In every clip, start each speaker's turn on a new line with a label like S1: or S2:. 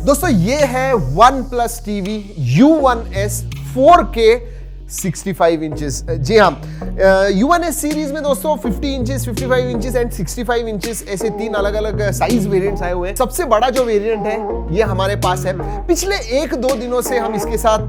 S1: दोस्तों ये है OnePlus TV U1S 4K 65 inches. जी हाँ, U1S सीरीज में दोस्तों 50 इंचेस, 55 इंचेस एंड 65 इंचेस ऐसे तीन अलग अलग साइज वेरिएंट्स आए हुए हैं। सबसे बड़ा जो वेरिएंट है ये हमारे पास है। पिछले 1-2 दिनों से हम इसके साथ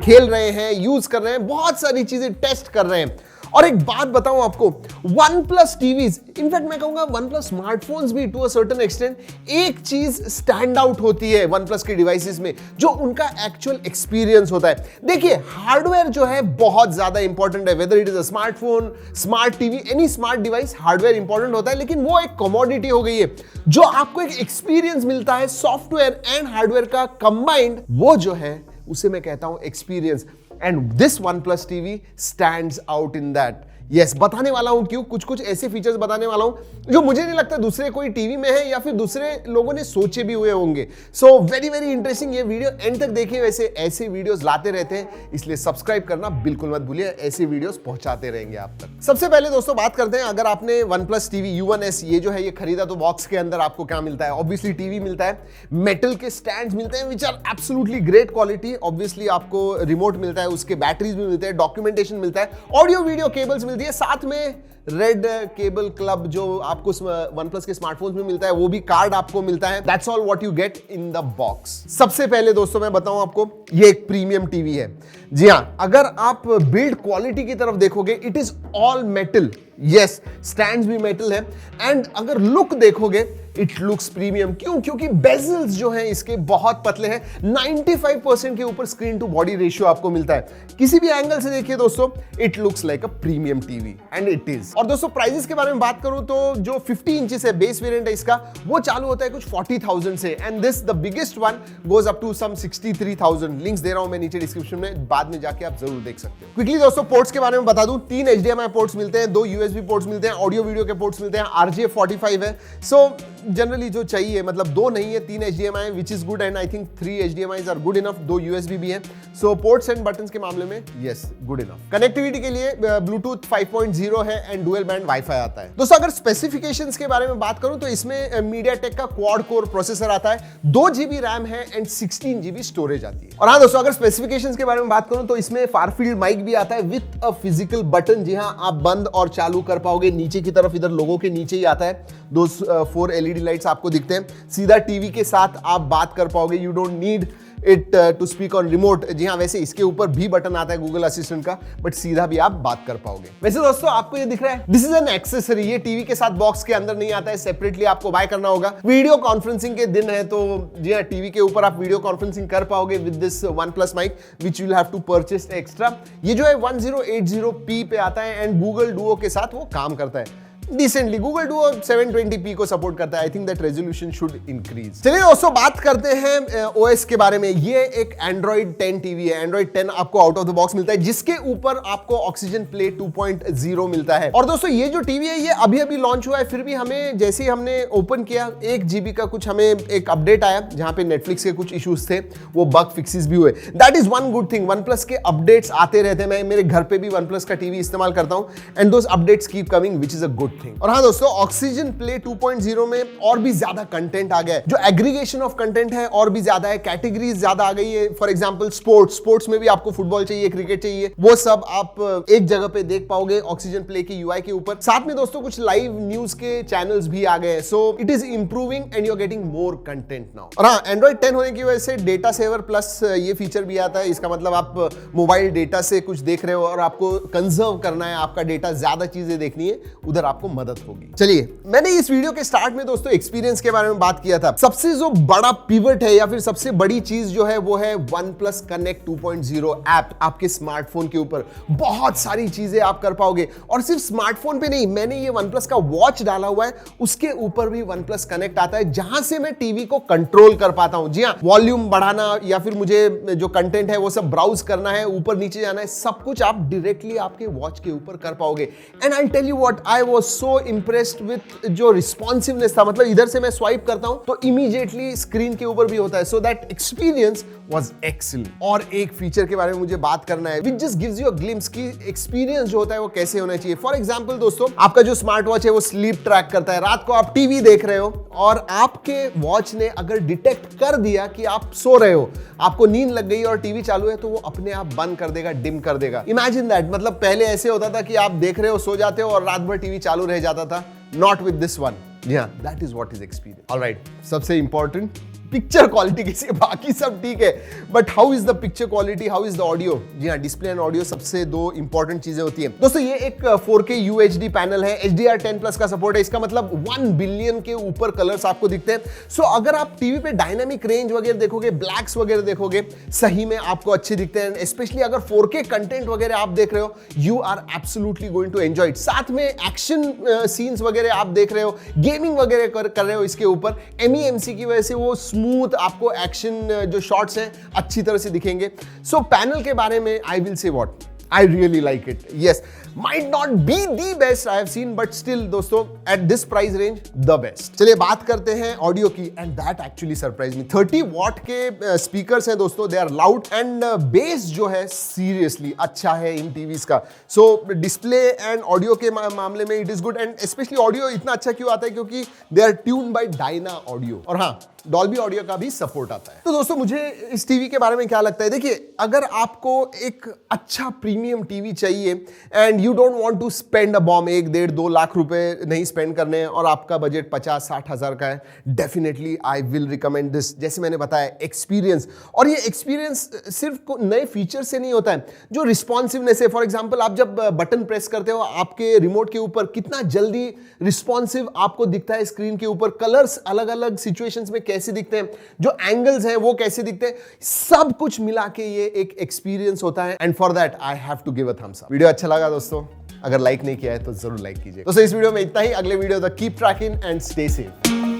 S1: खेल रहे हैं, यूज कर रहे हैं, बहुत सारी चीजें टेस्ट कर रहे हैं। और एक बात बताऊं आपको, OnePlus TVs, इनफैक्ट मैं कहूंगा OnePlus स्मार्टफोन्स भी टू अ सर्टेन एक्सटेंट, एक चीज स्टैंड आउट होती है OnePlus के डिवाइसेस में, जो उनका एक्चुअल एक्सपीरियंस होता है। देखिए, हार्डवेयर जो है बहुत ज्यादा इंपॉर्टेंट है, whether it is a smartphone, smart TV, any smart device, hardware important होता है, लेकिन वो एक कमोडिटी हो गई है। जो आपको एक एक्सपीरियंस मिलता है सॉफ्टवेयर एंड हार्डवेयर का कंबाइंड, वो जो है उसे मैं कहता हूं experience. And this OnePlus TV stands out in that. Yes, बताने वाला हूं क्यों, कुछ ऐसे फीचर्स बताने वाला हूं जो मुझे नहीं लगता दूसरे कोई टीवी में है या फिर दूसरे लोगों ने सोचे भी हुए होंगे। सो वेरी वेरी इंटरेस्टिंग, ये वीडियो एंड तक देखिए। वैसे ऐसे वीडियोस लाते रहते हैं, इसलिए सब्सक्राइब करना बिल्कुल मत भूलिए, ऐसे वीडियोस पहुंचाते रहेंगे आप तक। सबसे पहले दोस्तों बात करते हैं, अगर आपने OnePlus TV U1S ये जो है ये खरीदा तो बॉक्स के अंदर आपको क्या मिलता है। ऑब्वियसली टीवी मिलता है, मेटल के स्टैंड्स मिलते हैं which are absolutely great quality. Obviously आपको रिमोट मिलता है, उसके बैटरीज भी मिलते हैं, डॉक्यूमेंटेशन मिलता है, ऑडियो वीडियो केबल्स मिलती है, साथ में रेड केबल क्लब जो आपको OnePlus के स्मार्टफोन्स में मिलता है, वो भी कार्ड आपको मिलता है। That's all what you get in the box. सबसे पहले दोस्तों मैं बताऊं आपको, ये एक प्रीमियम टीवी है। जी हां, अगर आप बिल्ड क्वालिटी की तरफ देखोगे, it is all metal. Yes, stands भी मेटल है, एंड अगर लुक देखोगे इट लुक्स प्रीमियम। क्यों? क्योंकि बेजल्स जो हैं इसके बहुत पतले हैं। 95% के ऊपर स्क्रीन टू बॉडी रेशियो आपको मिलता है। किसी भी एंगल से देखिए दोस्तों, it looks like a premium TV and it is. और दोस्तों प्राइसेस के बारे में बात करूं तो जो 50 इंचेस है, बेस वेरिएंट है इसका, वो चालू होता है कुछ 40,000 से, and this the biggest one goes up to some 63,000। Links दे रहा हूं मैं नीचे डिस्क्रिप्शन में, बाद में जाके आप जरूर देख सकते हो। क्विकली दोस्तों पोर्ट्स के बारे में बता दूं, 3 HDMI पोर्ट्स मिलते हैं, 2 USB पोर्ट्स मिलते हैं, ऑडियो वीडियो के पोर्ट्स मिलते हैं, RJ45 है। सो जनरली जो चाहिए, मतलब 2 नहीं है, 3 HDMI which is good, and I think 3 HDMIs are good enough, 2 USB भी है। सो पोर्ट्स एंड बटन्स के मामले में यस, गुड इनफ। कनेक्टिविटी के लिए ब्लूटूथ 5.0 है एंड डुअल बैंड वाईफाई आता है। दोस्तों अगर स्पेसिफिकेशंस के बारे में बात करूं तो इसमें MediaTek का क्वाड कोर प्रोसेसर आता है, 2 GB रैम है एंड 16 GB स्टोरेज आती है। और हाँ दोस्तों, अगर स्पेसिफिकेशंस के बारे में बात करूं तो इसमें फार फील्ड माइक भी आता है विथ अ फिजिकल बटन। जी हाँ, आप बंद और चालू कर पाओगे। नीचे की तरफ इधर लोगों के नीचे ही आता है, 4 LED लाइट्स आपको दिखते हैं। सीधा टीवी के साथ आप बात कर पाओगे, you don't need it to speak on remote. जी हाँ, वैसे इसके ऊपर भी बटन आता है गूगल असिस्टेंट का, बट सीधा भी आप बात कर पाओगे। वैसे दोस्तों आपको ये दिख रहा है, दिस इज एन एक्सेसरी, ये टीवी के साथ बॉक्स के अंदर नहीं आता है, सेपरेटली आपको बाय करना होगा। वीडियो कॉन्फ्रेंसिंग के दिन है तो जी हाँ, टीवी के ऊपर आप वीडियो कॉन्फ्रेंसिंग कर पाओगे with this OnePlus mic which you will have to purchase extra. ये जो है 1080p पे आता है एंड गूगल डुओ के साथ वो काम करता है डिसेंटली। गूगल डुओ 720p को सपोर्ट करता है। I think that resolution should increase. चलिए दोस्तों बात करते हैं ओएस के बारे में। ये एक Android 10 टीवी है। Android 10 आपको आउट ऑफ द बॉक्स मिलता है, जिसके ऊपर आपको ऑक्सीजन प्ले 2.0 मिलता है। और दोस्तों ये जो टीवी है ये अभी अभी लॉन्च हुआ है, फिर भी हमें जैसे ही हमने ओपन किया 1 GB का कुछ हमें एक अपडेट आया, जहां पे नेटफ्लिक्स के कुछ इश्यूज थे, वो बग फिक्सेस भी हुए। That is one good thing. OnePlus के अपडेट्स आते रहते हैं। मैं मेरे घर पे भी OnePlus का टीवी इस्तेमाल करता हूं and those updates keep coming which is a good thing. और हाँ दोस्तों, ऑक्सीजन प्ले 2.0 में और भी ज्यादा कंटेंट आ गया है। जो एग्रीगेशन ऑफ कंटेंट है और भी ज्यादा है, कैटेगरीज ज्यादा आ गई है। फॉर एग्जांपल स्पोर्ट्स में भी आपको फुटबॉल चाहिए, क्रिकेट चाहिए, वो सब आप एक जगह पे देख पाओगे ऑक्सीजन प्ले के UI के ऊपर। साथ में दोस्तों कुछ लाइव न्यूज के चैनल्स भी आ गए। So it is improving and you are getting more content now. और हाँ, Android 10 होने की वजह से डेटा सेवर प्लस ये फीचर भी आता है। इसका मतलब आप मोबाइल डेटा से कुछ देख रहे हो और आपको कंजर्व करना है, आपका डेटा, ज्यादा चीजें देखनी है, उधर आपको मदद होगी। चलिए, मैंने इस वीडियो के स्टार्ट में दोस्तों एक्सपीरियंस के बारे में बात किया था। सबसे जो बड़ा पिवट है या फिर सबसे बड़ी चीज जो है वो है OnePlus Connect 2.0 ऐप। आपके स्मार्टफोन के ऊपर बहुत सारी चीजें आप कर पाओगे, और सिर्फ स्मार्टफोन पे नहीं, मैंने ये OnePlus का वॉच डाला हुआ है, उसके ऊपर भी OnePlus Connect आता है, जहां से मैं टीवी को कंट्रोल कर पाता हूं। जी हाँ, वॉल्यूम बढ़ाना या फिर मुझे जो कंटेंट है वो सब ब्राउज करना है, ऊपर नीचे जाना है, सब कुछ आप डायरेक्टली आपके वॉच के ऊपर कर पाओगे। And I tell you what, I was so impressed with जो रिस्पॉन्सिवनेस था, मतलब इधर से मैं स्वाइप करता हूं तो इमीडिएटली स्क्रीन के ऊपर भी होता है, so that experience was excellent. और एक फीचर के बारे में मुझे बात करना है which just gives you a glimpse की एक्सपीरियंस जो होता है वो कैसे होना चाहिए। फॉर एग्जांपल दोस्तों, आपका जो स्मार्ट वॉच है वो स्लीप ट्रैक करता है। रात को आप टीवी देख रहे हो और आपके वॉच ने अगर डिटेक्ट कर दिया कि आप सो रहे हो, आपको नींद लग गई और टीवी चालू है, तो वो अपने आप बंद कर देगा, डिम कर देगा। इमेजिन दैट, मतलब पहले ऐसे होता था कि आप देख रहे हो, सो जाते हो और रात भर टीवी चालू रह जाता था। Not with this one. जी हाँ, that is what is experience. Alright, सबसे इंपॉर्टेंट पिक्चर क्वालिटी किसी, बाकी सब ठीक है, but how is the picture quality, how is the audio. जी हाँ, डिस्प्ले एंड ऑडियो सबसे दो इंपॉर्टेंट चीजें होती हैं दोस्तों। ये एक 4K UHD पैनल है, HDR10 प्लस का सपोर्ट है, इसका मतलब 1 बिलियन के ऊपर कलर्स आपको दिखते हैं। सो अगर आप टीवी पे डायनामिक रेंज वगैरह देखोगे, ब्लैक्स वगैरह देखोगे, सही में आपको अच्छे दिखते हैं। स्पेशली अगर 4K कंटेंट वगैरह आप देख रहे हो, you are absolutely going to enjoy it. साथ में एक्शन सीन्स वगैरह आप देख रहे हो, गेमिंग वगैरह कर रहे हो, इसके ऊपर MEMC की वजह से वो स्मूथ आपको एक्शन जो शॉट्स हैं अच्छी तरह से दिखेंगे। सो पैनल के बारे में I will say what I really like it. Yes, might not be the best I have seen, but still दोस्तों at this price range the best। चलिए बात करते हैं ऑडियो की, and that actually surprised me। 30 what के speakers हैं दोस्तों, they are loud and base जो है सीरियसली अच्छा है इन टीवीज का। सो डिस्प्ले एंड ऑडियो के मामले में it is good, and specially audio इतना अच्छा क्यों आता है, क्योंकि they are tune by Dynaudio, और हाँ, डॉल्बी ऑडियो का भी सपोर्ट आता है। तो दोस्तों मुझे इस टीवी के बारे में क्या लगता है, देखिए अगर आपको एक अच्छा प्रीमियम टीवी चाहिए and you don't want to spend a bomb, 1-1.5-2 lakh रुपए नहीं स्पेंड करने हैं और आपका बजट 50-60 हजार का है, definitely I will recommend this. जैसे मैंने बताया, एक्सपीरियंस, और ये एक्सपीरियंस सिर्फ नए फीचर से नहीं होता है, जो रिस्पॉन्सिवनेस है। फॉर एग्जाम्पल, आप जब बटन प्रेस करते हो आपके रिमोट के ऊपर, कितना जल्दी रिस्पॉन्सिव आपको दिखता है स्क्रीन के ऊपर, कलर्स अलग अलग सिचुएशंस में कैसे दिखते हैं, जो एंगल्स हैं वो कैसे दिखते हैं, सब कुछ मिला के ये एक एक्सपीरियंस होता है। And for that I have to give a thumbs up. Video अच्छा लगा दोस्तों, अगर लाइक नहीं किया है तो जरूर लाइक कीजिए। दोस्तों इस वीडियो में इतना ही, अगले वीडियो तक keep trekking and stay safe.